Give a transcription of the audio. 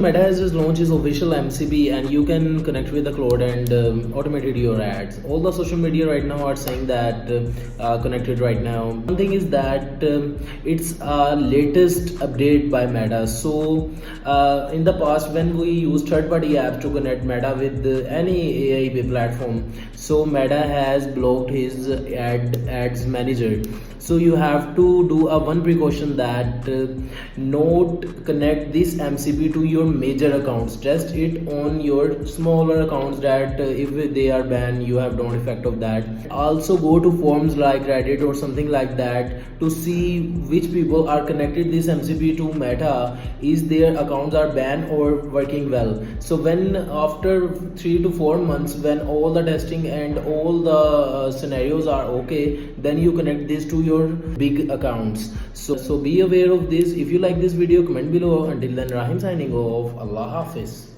Meta has just launched its official MCP and you can connect with the cloud and automated your ads. All the social media right now are saying that connected right now. One thing is that it's a latest update by Meta. So in the past when we used third-party apps to connect Meta with any AI platform, so Meta has blocked his ads manager. So you have to do a one precaution that not connect this MCP to your major accounts. Test it on your smaller accounts that if they are banned you have no effect of that. Also go to forums like Reddit or something like that to see which people are connected this MCP to Meta, is their accounts are banned or working well. So when after 3 to 4 months when all the testing and all the scenarios are okay, then you connect this to your big accounts. So be aware of this. If you like this video, comment below. Until then, Rahim signing off. Allah Hafiz.